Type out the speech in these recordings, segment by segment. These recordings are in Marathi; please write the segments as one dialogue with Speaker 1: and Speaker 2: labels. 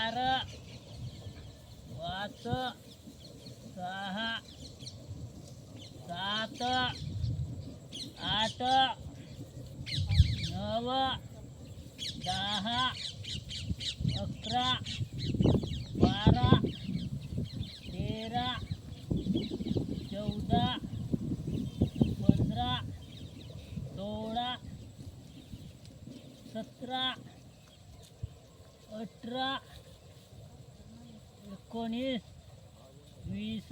Speaker 1: 4 5 6 7 8 9 10 11 12 13 14 15 16 17 18 19 20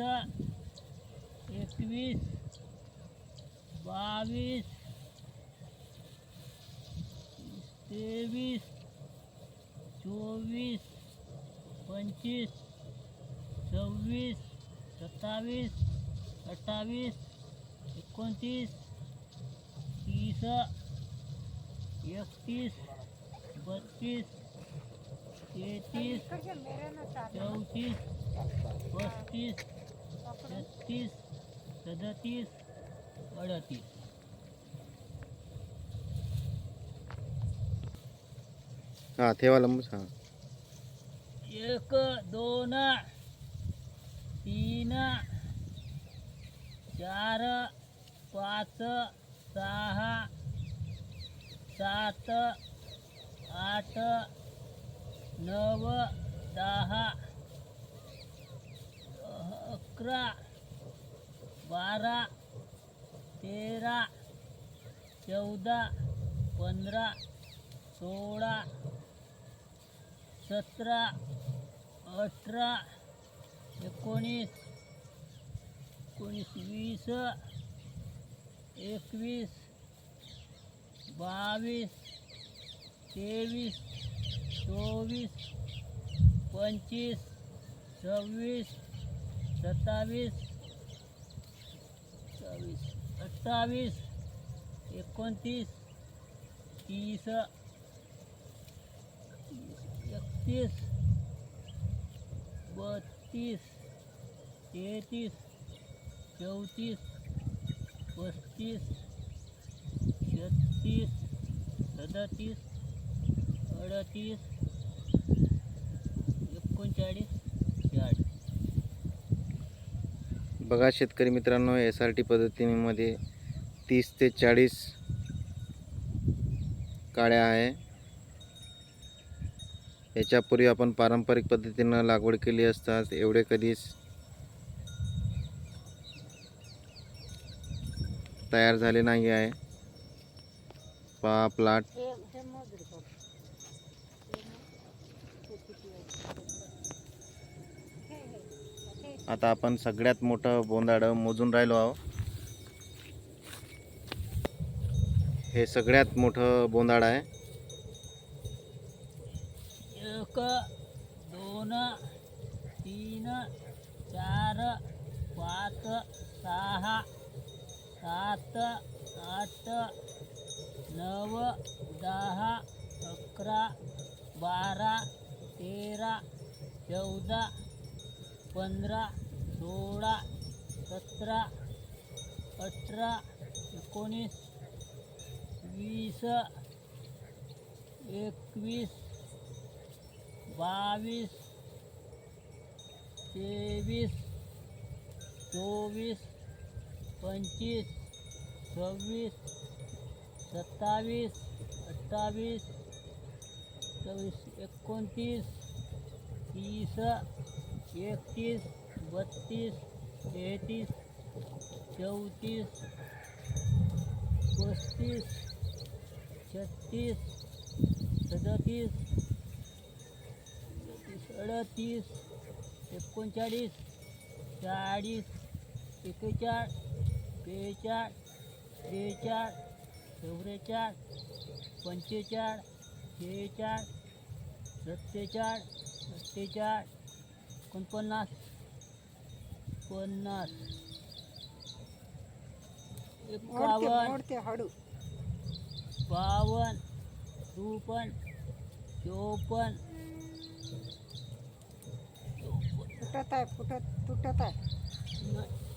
Speaker 1: 21 22 23 24 25 26 27 28 29 30 31 32 33 34 35 36 37 38
Speaker 2: हां ठेवा लंबूच हां
Speaker 1: 1 2 3 4 5 6 7 8 9 10 11 12 13 14 15 16 17 18 19 20 21 22 23 24 25 26 27 28 29 30 31 32 33 34 35 36 37 38 39 40
Speaker 2: बघा शेतकरी मित्रांनो, SRT पद्धतीमध्ये 30 ते 40 काड्या आहे. याच्यापूर्वी आपण पारंपरिक पद्धतीनं लागवड केली असतात एवढे कधीच तयार झाले नाही आहे. पहा प्लॉट. आता आपण सगळ्यात मोठं बोंदाड मोजून राहिलो आहोत. हे सगळ्यात मोठं बोंदाड आहे.
Speaker 1: 1 2 3 4 5 6 7 8 9 10 11 12 13 14 15 16 17 18 19 20 21 22 23 24 25 26 27 28 29 30 31 32 33 34 35 36 37 38 39 40 41 42 43 44 45 46 46 47 48 49 50 51
Speaker 3: हळू
Speaker 1: 52 53 54
Speaker 3: तुटत आहे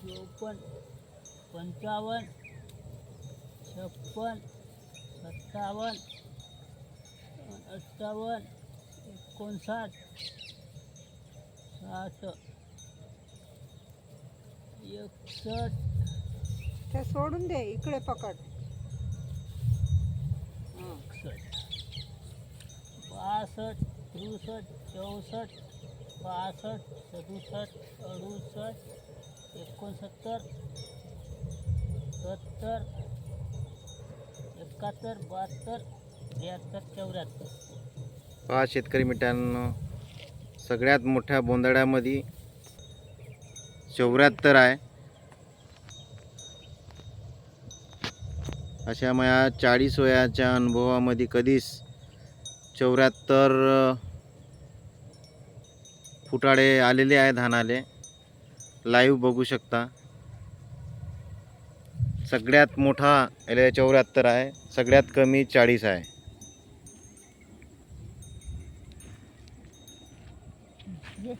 Speaker 1: 54 55 56 57 58 59 असं 61
Speaker 3: ते सोडून दे, इकडे पकड.
Speaker 1: 61 62 63 64 65 67 68 69 70 71 72 73 74.
Speaker 2: पहा शेतकरी मित्रांनो, सगळ्यात मोठ्या बोंदाड्यामध्ये 74 आहे. अशा माझ्या 40 वयाच्या अनुभवामध्ये कधीच 74 फुटाळे आलेले आहे धानाले. लाईव्ह बघू शकता. सगळ्यात मोठा 74 आहे, सगळ्यात कमी 40 आहे.
Speaker 1: ये